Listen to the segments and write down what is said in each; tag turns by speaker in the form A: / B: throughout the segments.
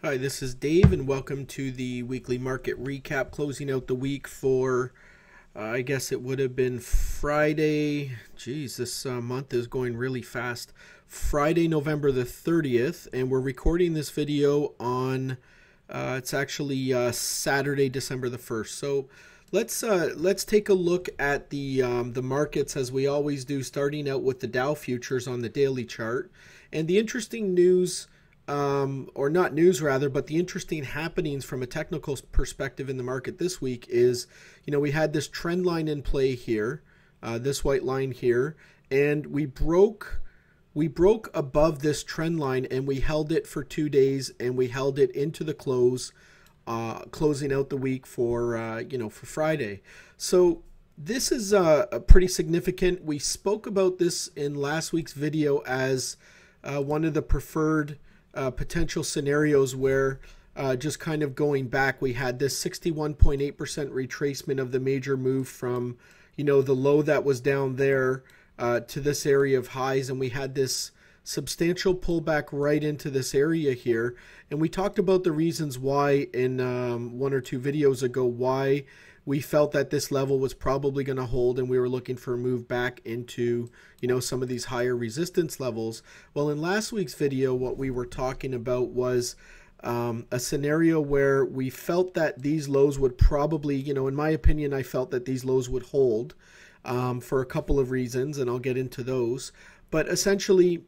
A: Hi, this is Dave, and welcome to the weekly market recap, closing out the week for, I guess it would have been Friday. Geez, this month is going really fast. Friday, November the 30th, and we're recording this video on, it's actually Saturday, December the 1st. So let's take a look at the markets as we always do, starting out with the Dow futures on the daily chart. And the interesting news, or not news rather, but the interesting happenings from a technical perspective in the market this week is, we had this trend line in play here, this white line here, and we broke above this trend line, and we held it for 2 days, and we held it into the close, closing out the week for for Friday. So this is a pretty significant. We spoke about this in last week's video as one of the preferred potential scenarios where just kind of going back, we had this 61.8% retracement of the major move from, the low that was down there to this area of highs, and we had this substantial pullback right into this area here. And we talked about the reasons why in one or two videos ago, why we felt that this level was probably going to hold, and we were looking for a move back into, some of these higher resistance levels. Well, in last week's video, what we were talking about was a scenario where we felt that these lows would probably, in my opinion, I felt that these lows would hold for a couple of reasons, and I'll get into those. But essentially,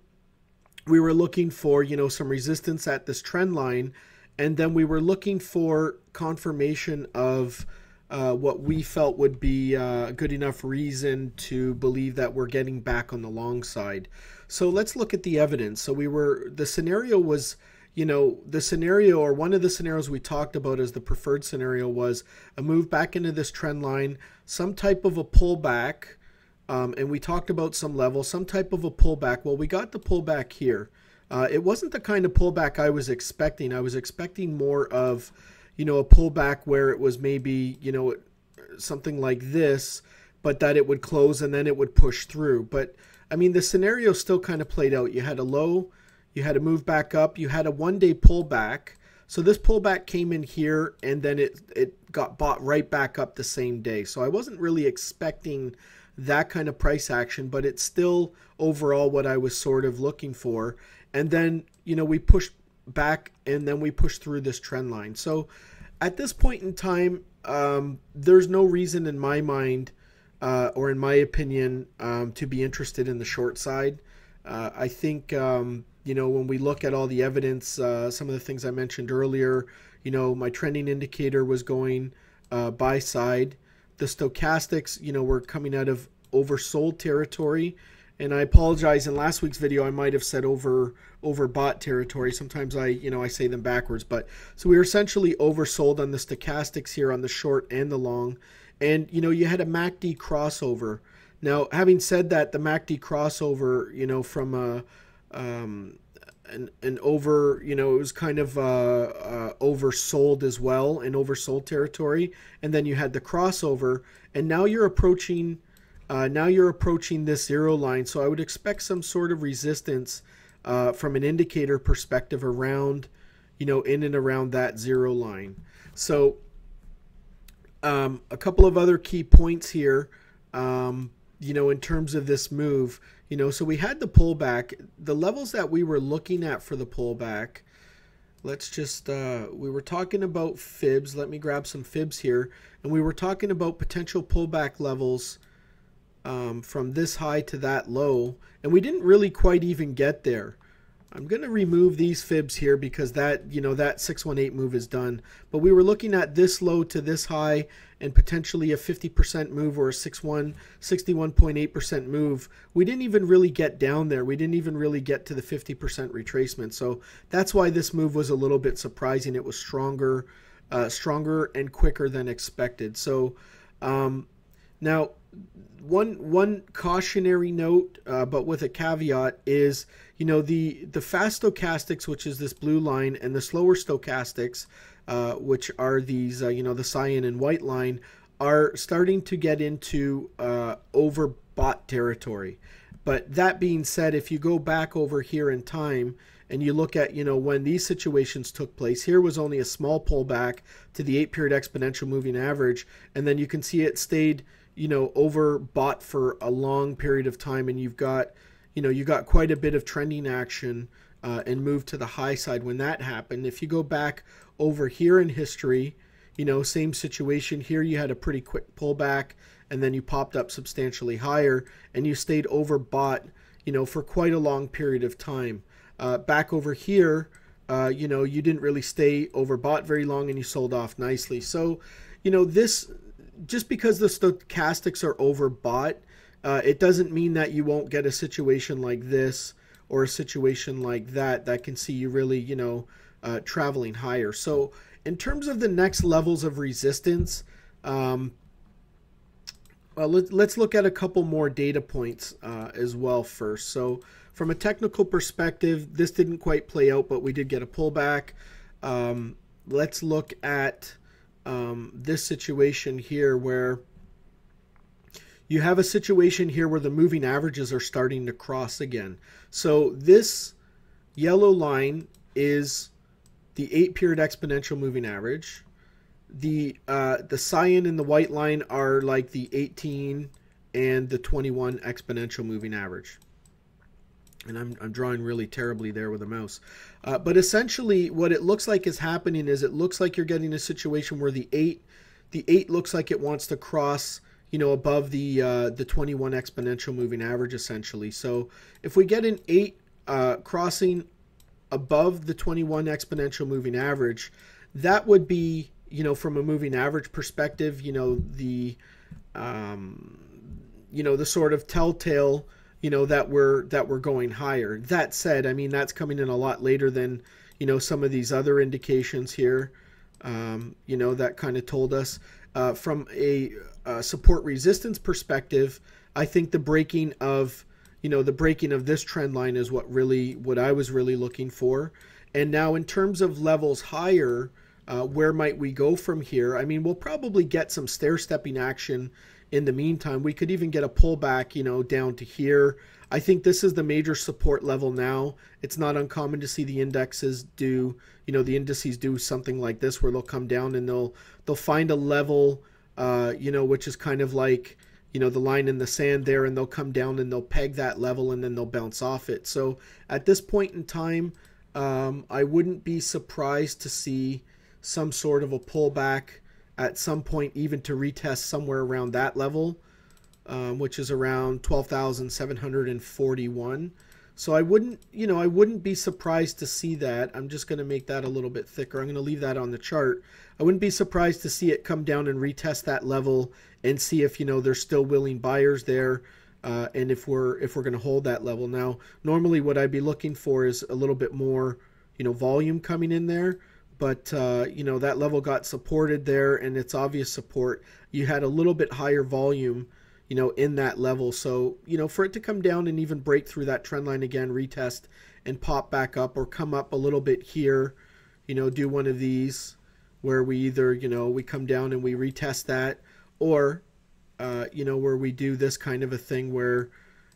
A: we were looking for, some resistance at this trend line, and then we were looking for confirmation of what we felt would be a good enough reason to believe that we're getting back on the long side. So let's look at the evidence. So the scenario was, the scenario, or one of the scenarios we talked about as the preferred scenario, was a move back into this trend line, some type of a pullback, and we talked about some level, some type of a pullback. Well, we got the pullback here. It wasn't the kind of pullback I was expecting. I was expecting more of, a pullback where it was maybe, something like this, but that it would close and then it would push through. But I mean, the scenario still kind of played out. You had a low, you had a move back up, you had a 1 day pullback. So this pullback came in here, and then it got bought right back up the same day. So I wasn't really expecting that kind of price action, but it's still overall what I was sort of looking for. And then, we pushed back, and then we pushed through this trend line. So at this point in time, there's no reason in my mind, or in my opinion, to be interested in the short side. I think, when we look at all the evidence, some of the things I mentioned earlier, my trending indicator was going buy side. The stochastics, were coming out of oversold territory. And I apologize, in last week's video I might have said overbought territory. Sometimes I say them backwards. But so we were essentially oversold on the stochastics here on the short and the long. And you had a MACD crossover. Now, having said that, the MACD crossover, from an over, it was kind of oversold as well, in oversold territory. And then you had the crossover, and now you're approaching this zero line. So I would expect some sort of resistance from an indicator perspective around, in and around that zero line. So a couple of other key points here, in terms of this move, so we had the pullback. The levels that we were looking at for the pullback, let's just, we were talking about fibs. Let me grab some fibs here. And we were talking about potential pullback levels from this high to that low, and we didn't really quite even get there. I'm going to remove these fibs here because that, that 618 move is done. But we were looking at this low to this high, and potentially a 50% move or a 61.8% move. We didn't even really get down there. We didn't even really get to the 50% retracement. So that's why this move was a little bit surprising. It was stronger and quicker than expected. So now, one cautionary note, but with a caveat, is the fast stochastics, which is this blue line, and the slower stochastics, which are these the cyan and white line, are starting to get into overbought territory. But that being said, if you go back over here in time and you look at, when these situations took place, here was only a small pullback to the 8-period exponential moving average, and then you can see it stayed, overbought for a long period of time, and you got quite a bit of trending action and moved to the high side when that happened. If you go back over here in history, same situation here. You had a pretty quick pullback, and then you popped up substantially higher, and you stayed overbought, for quite a long period of time. Back over here, you didn't really stay overbought very long, and you sold off nicely. So, this, just because the stochastics are overbought, it doesn't mean that you won't get a situation like this or a situation like that can see you really, traveling higher. So in terms of the next levels of resistance, well, let's look at a couple more data points as well first. So from a technical perspective, this didn't quite play out, but we did get a pullback. Let's look at this situation here where you have a situation here where the moving averages are starting to cross again. So this yellow line is the 8-period exponential moving average. The cyan and the white line are like the 18 and the 21 exponential moving average. And I'm drawing really terribly there with a mouse. But essentially what it looks like is happening is it looks like you're getting a situation where the 8 looks like it wants to cross, above the 21 exponential moving average essentially. So if we get an 8 crossing above the 21 exponential moving average, that would be, from a moving average perspective, the sort of telltale, that we're going higher. That said, I mean, that's coming in a lot later than, some of these other indications here, that kind of told us. From a support resistance perspective, I think the breaking of this trend line is what I was really looking for. And now in terms of levels higher, where might we go from here? I mean, we'll probably get some stair-stepping action in the meantime. We could even get a pullback, down to here. I think this is the major support level now. It's not uncommon to see the indices do, something like this where they'll come down and they'll find a level, which is kind of like, the line in the sand there, and they'll come down and they'll peg that level and then they'll bounce off it. So at this point in time, I wouldn't be surprised to see some sort of a pullback at some point, even to retest somewhere around that level, which is around 12,741. So I wouldn't be surprised to see that. I'm just going to make that a little bit thicker. I'm going to leave that on the chart. I wouldn't be surprised to see it come down and retest that level and see if, there's still willing buyers there, and if we're going to hold that level. Now, normally what I'd be looking for is a little bit more, volume coming in there. But, that level got supported there, and it's obvious support. You had a little bit higher volume, in that level. So, for it to come down and even break through that trend line again, retest and pop back up, or come up a little bit here, do one of these where we either, we come down and we retest that, or, where we do this kind of a thing where,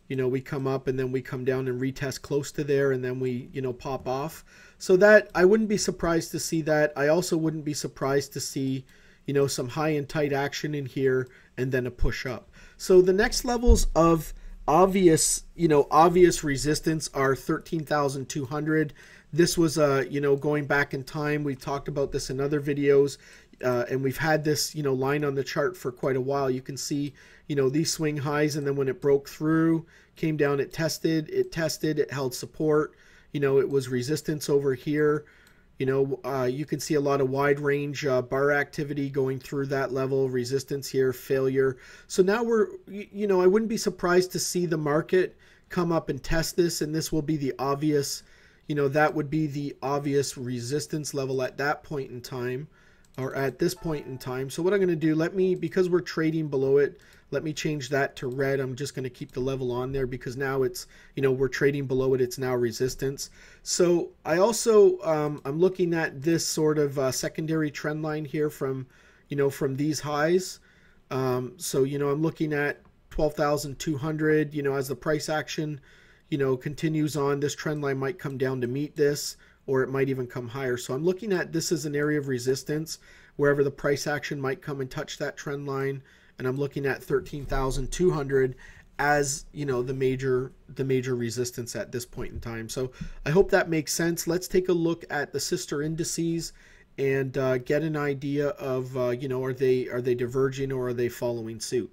A: we come up and then we come down and retest close to there, and then we, pop off. So that, I wouldn't be surprised to see that. I also wouldn't be surprised to see, some high and tight action in here and then a push up. So the next levels of obvious resistance are 13,200. This was, going back in time. We've talked about this in other videos, and we've had this, line on the chart for quite a while. You can see, these swing highs, and then when it broke through, came down, it tested, it held support. It was resistance over here. You can see a lot of wide range bar activity going through that level, resistance here, failure. So now we're, I wouldn't be surprised to see the market come up and test this, and this will be the obvious, that would be the obvious resistance level at that point in time, or at this point in time. So what I'm going to do, because we're trading below it, let me change that to red. I'm just going to keep the level on there because now it's, we're trading below it. It's now resistance. So I also, I'm looking at this sort of secondary trend line here from, from these highs. So, I'm looking at 12,200, as the price action, continues on, this trend line might come down to meet this, or it might even come higher. So I'm looking at this as an area of resistance wherever the price action might come and touch that trend line, and I'm looking at 13,200 as the major resistance at this point in time. So I hope that makes sense. Let's take a look at the sister indices and get an idea of are they diverging or are they following suit.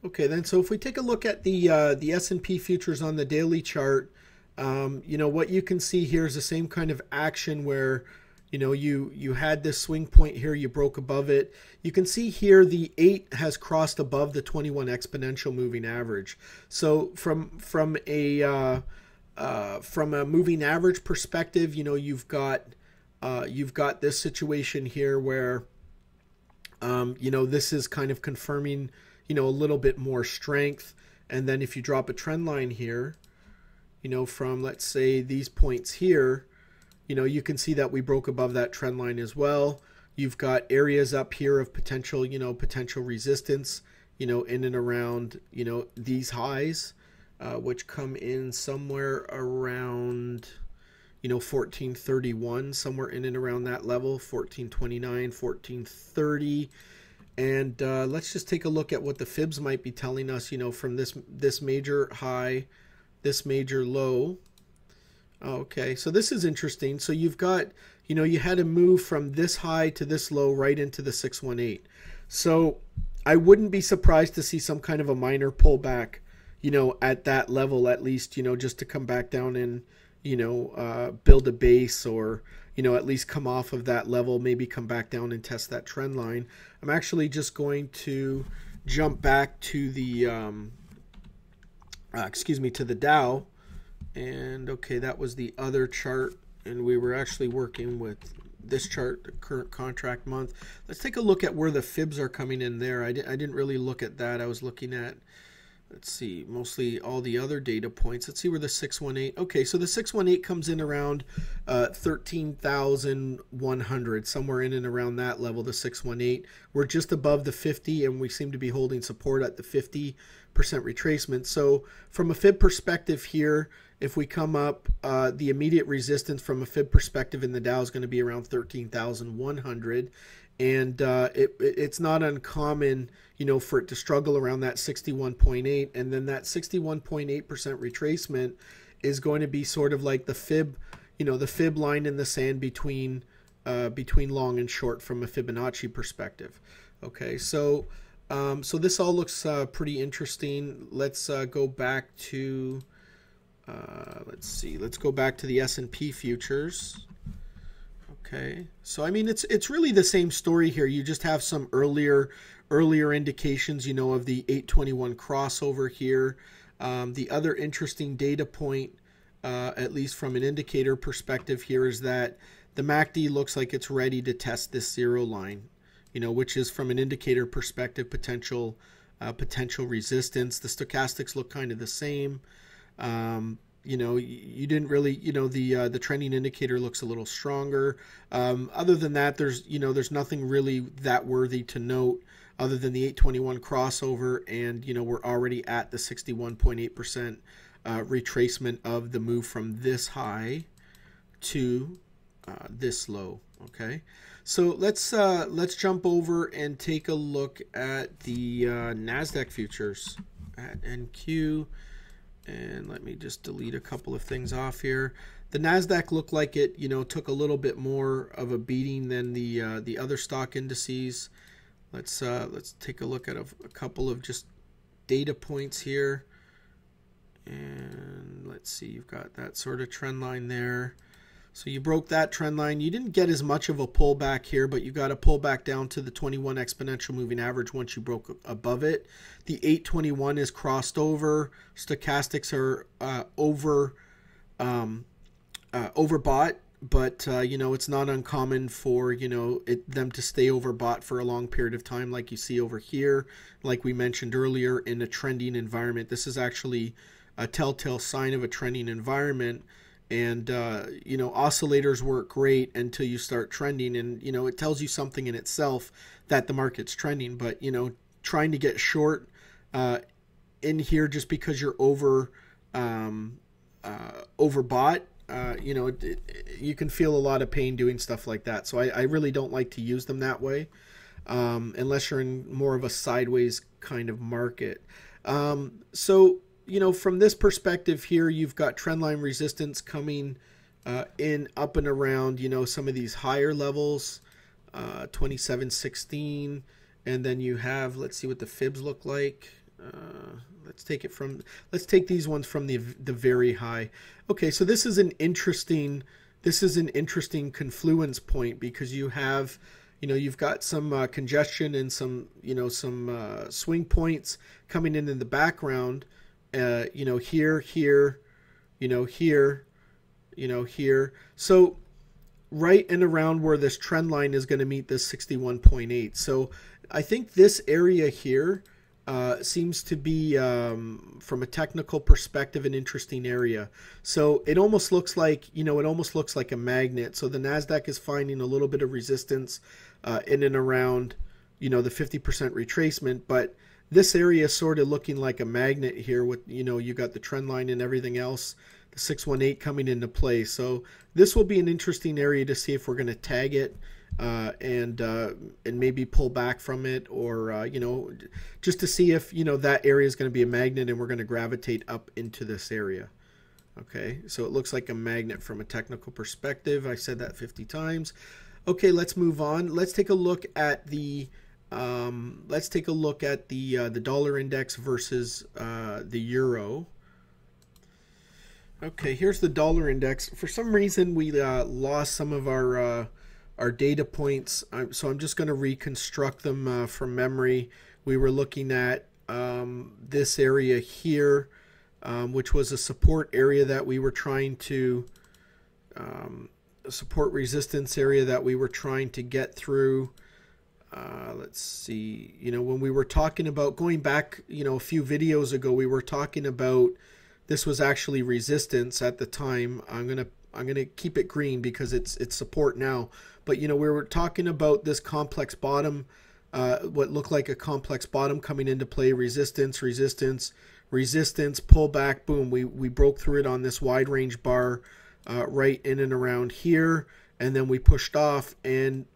A: Okay, then, so if we take a look at the S&P futures on the daily chart, what you can see here is the same kind of action where you had this swing point here, you broke above it. You can see here the 8 has crossed above the 21 exponential moving average. So from a moving average perspective, you've got this situation here where this is kind of confirming a little bit more strength. And then if you drop a trend line here, from, let's say, these points here, you can see that we broke above that trend line as well. You've got areas up here of potential resistance, in and around, these highs, which come in somewhere around, 1431, somewhere in and around that level, 1429, 1430. And let's just take a look at what the fibs might be telling us, from this major high, this major low. Okay, so this is interesting. So you've got, you had to move from this high to this low right into the 618. So I wouldn't be surprised to see some kind of a minor pullback, at that level at least, just to come back down and, build a base, or, at least come off of that level, maybe come back down and test that trend line. I'm actually just going to jump back to the, to the Dow. And okay, that was the other chart, and we were actually working with this chart, the current contract month. Let's take a look at where the fibs are coming in there. I didn't really look at that. I was looking at, let's see, mostly all the other data points. Let's see where the 618. Okay, so the 618 comes in around 13,100, somewhere in and around that level, the 618. We're just above the 50, and we seem to be holding support at the 50% retracement. So from a fib perspective here, if we come up, the immediate resistance from a fib perspective in the Dow is going to be around 13,100. And it's not uncommon, for it to struggle around that 61.8. And then that 61.8% retracement is going to be sort of like the fib, the fib line in the sand between long and short from a Fibonacci perspective. Okay, so this all looks pretty interesting. Let's go back to... let's go back to the S&P futures. Okay, so I mean it's really the same story here. You just have some earlier indications, of the 821 crossover here. The other interesting data point, at least from an indicator perspective here, is that the MACD looks like it's ready to test this zero line, which is, from an indicator perspective, potential resistance. The stochastics look kind of the same. You didn't really, the trending indicator looks a little stronger. Other than that, there's nothing really that worthy to note other than the 821 crossover, and, we're already at the 61.8% retracement of the move from this high to this low. Okay, so let's jump over and take a look at the NASDAQ futures at NQ. And let me just delete a couple of things off here. The NASDAQ looked like it, took a little bit more of a beating than the other stock indices. Let's take a look at a couple of just data points here. And let's see, you've got that sort of trend line there. So you broke that trend line. You didn't get as much of a pullback here, but you got a pullback down to the 21 exponential moving average once you broke above it. The 821 is crossed over. Stochastics are overbought, but it's not uncommon for them to stay overbought for a long period of time, like you see over here. Like we mentioned earlier, in a trending environment, this is actually a telltale sign of a trending environment. And, oscillators work great until you start trending. And, it tells you something in itself that the market's trending. But, trying to get short in here just because you're overbought. You can feel a lot of pain doing stuff like that. So I really don't like to use them that way, unless you're in more of a sideways kind of market. So from this perspective here, you've got trendline resistance coming in up and around, some of these higher levels, 27.16, and then you have, let's see what the fibs look like. Let's take these ones from the very high. Okay, so this is an interesting confluence point, because you have, you've got some congestion and some swing points coming in the background. Here, here. So right and around where this trend line is going to meet this 61.8. So I think this area here seems to be, from a technical perspective, an interesting area. So it almost looks like, a magnet. So the NASDAQ is finding a little bit of resistance in and around, the 50% retracement, but this area is sort of looking like a magnet here with, you got the trend line and everything else, the 618 coming into play. So this will be an interesting area to see if we're going to tag it and maybe pull back from it, or, just to see if, that area is going to be a magnet and we're going to gravitate up into this area. Okay, so it looks like a magnet from a technical perspective. I said that 50 times. Okay, let's move on. Let's take a look at the the dollar index versus the euro. Okay, here's the dollar index. For some reason, we lost some of our data points, so I'm just going to reconstruct them from memory. We were looking at this area here, which was a support area that we were trying to a support resistance area that we were trying to get through. Let's see, when we were talking about going back, a few videos ago, we were talking about this was actually resistance at the time. I'm gonna keep it green because it's support now. But we were talking about this complex bottom, what looked like a complex bottom coming into play, resistance, pull back, boom. We broke through it on this wide range bar right in and around here, and then we pushed off. And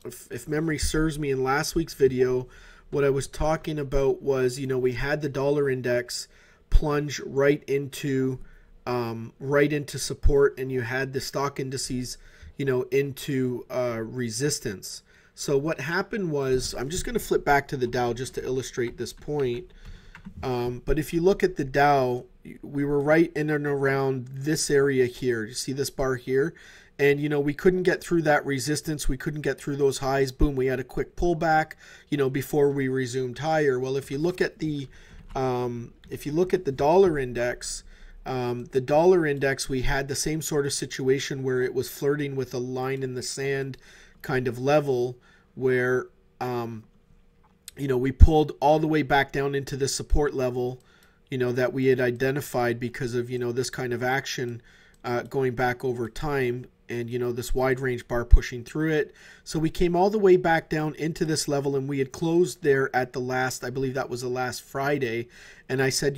A: if memory serves me, in last week's video, what I was talking about was, we had the dollar index plunge right into support, and you had the stock indices, into resistance. So what happened was, I'm just going to flip back to the Dow just to illustrate this point. But if you look at the Dow, we were right in and around this area here. You see this bar here? And, we couldn't get through that resistance. We couldn't get through those highs. Boom, we had a quick pullback, before we resumed higher. Well, if you look at the dollar index, we had the same sort of situation where it was flirting with a line in the sand kind of level, where, we pulled all the way back down into the support level, that we had identified because of, this kind of action going back over time, and this wide range bar pushing through it. So we came all the way back down into this level, and we had closed there at the last, I believe that was the last Friday, and I said,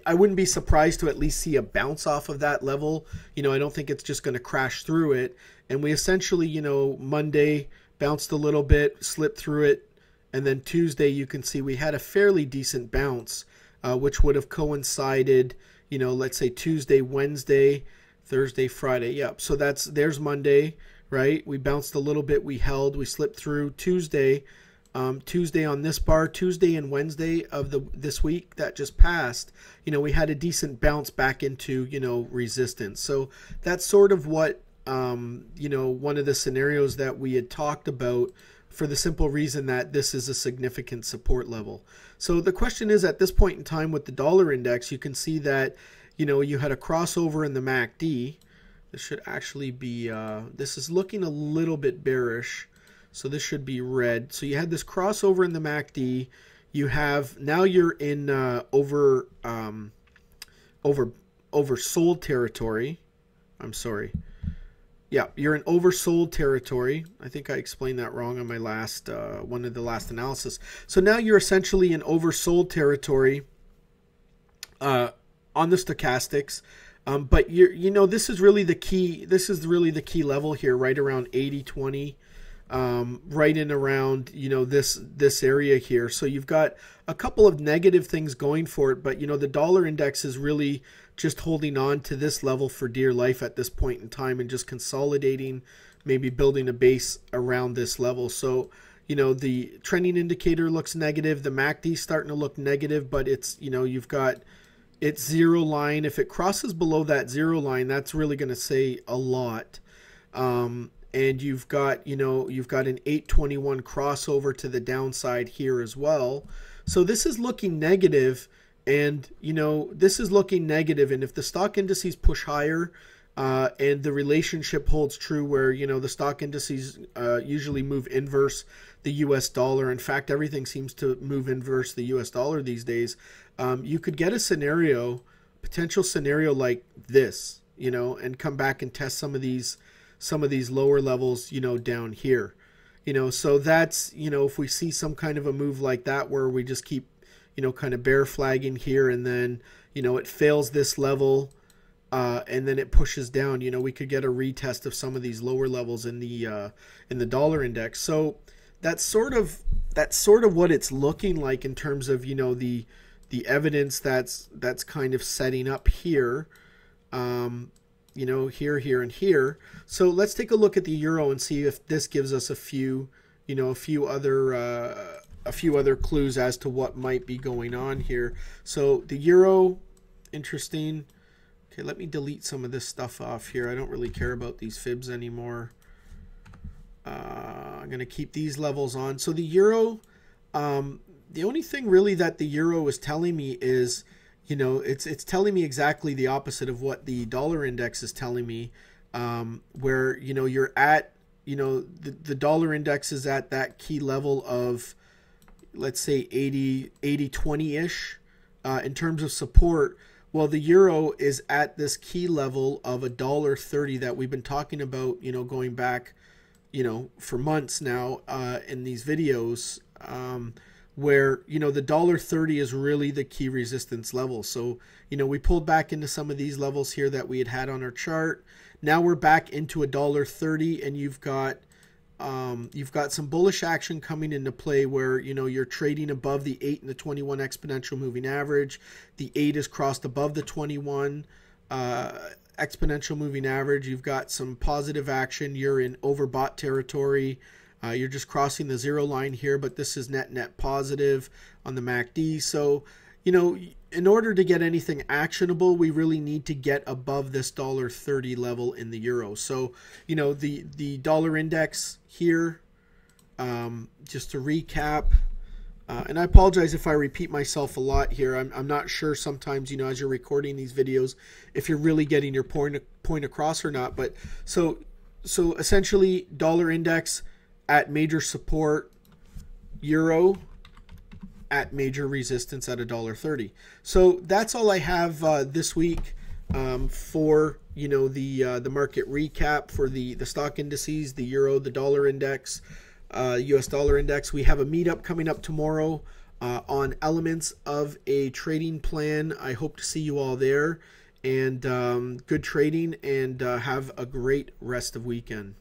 A: I wouldn't be surprised to at least see a bounce off of that level. I don't think it's just going to crash through it. And we essentially, Monday bounced a little bit, slipped through it, and then Tuesday you can see we had a fairly decent bounce, which would have coincided, let's say Tuesday, Wednesday, Thursday, Friday. Yep. So there's Monday, right? We bounced a little bit. We held. We slipped through Tuesday. Tuesday on this bar. Tuesday and Wednesday of this week that just passed. We had a decent bounce back into resistance. So that's sort of what one of the scenarios that we had talked about, for the simple reason that this is a significant support level. So the question is, at this point in time with the dollar index, you can see that you had a crossover in the MACD. This should actually be, this is looking a little bit bearish, so this should be red. So you had this crossover in the MACD. You have, now you're in oversold territory. I'm sorry. Yeah, you're in oversold territory. I think I explained that wrong on my last one of the last analysis. So now you're essentially in oversold territory. uh, on the stochastics. But this is really the key. This is really the key level here, right around 80-20, right in around this area here. So you've got a couple of negative things going for it, but the dollar index is really just holding on to this level for dear life at this point in time and just consolidating, maybe building a base around this level. So the trending indicator looks negative. The MACD is starting to look negative, but it's you've got its zero line. If it crosses below that zero line, that's really going to say a lot. And you've got an 821 crossover to the downside here as well. So this is looking negative, and this is looking negative. And if the stock indices push higher, and the relationship holds true where the stock indices usually move inverse the US dollar. In fact, everything seems to move inverse the US dollar these days. You could get a potential scenario like this, and come back and test some of these lower levels, down here. So that's, if we see some kind of a move like that where we just keep, kind of bear flagging here, and then, it fails this level, and then it pushes down, we could get a retest of some of these lower levels in the dollar index. So that's sort of what it's looking like in terms of, the evidence that's kind of setting up here, here and here. So let's take a look at the euro and see if this gives us a few other clues as to what might be going on here. So the euro, interesting. Okay, let me delete some of this stuff off here. I don't really care about these fibs anymore. I'm going to keep these levels on. So the euro, the only thing really that the euro is telling me is, it's telling me exactly the opposite of what the dollar index is telling me, where, you're at, the dollar index is at that key level of, let's say 80-20-ish in terms of support. Well, the euro is at this key level of $1.30 that we've been talking about, going back, for months now in these videos, where, the $1.30 is really the key resistance level. So, we pulled back into some of these levels here that we had on our chart. Now we're back into $1.30, and you've got some bullish action coming into play where, you're trading above the 8 and the 21 exponential moving average. The 8 is crossed above the 21 exponential moving average. You've got some positive action. You're in overbought territory. You're just crossing the zero line here, but this is net positive on the MACD. So, in order to get anything actionable, we really need to get above this $1.30 level in the euro. So, the dollar index here, just to recap, and I apologize if I repeat myself a lot here. I'm not sure sometimes, as you're recording these videos, if you're really getting your point across or not. But so essentially, dollar index at major support, euro at major resistance at $1.30. So that's all I have this week for the market recap for the stock indices, the euro, the dollar index, US dollar index. We have a meetup coming up tomorrow on elements of a trading plan. I hope to see you all there, and good trading, and have a great rest of weekend.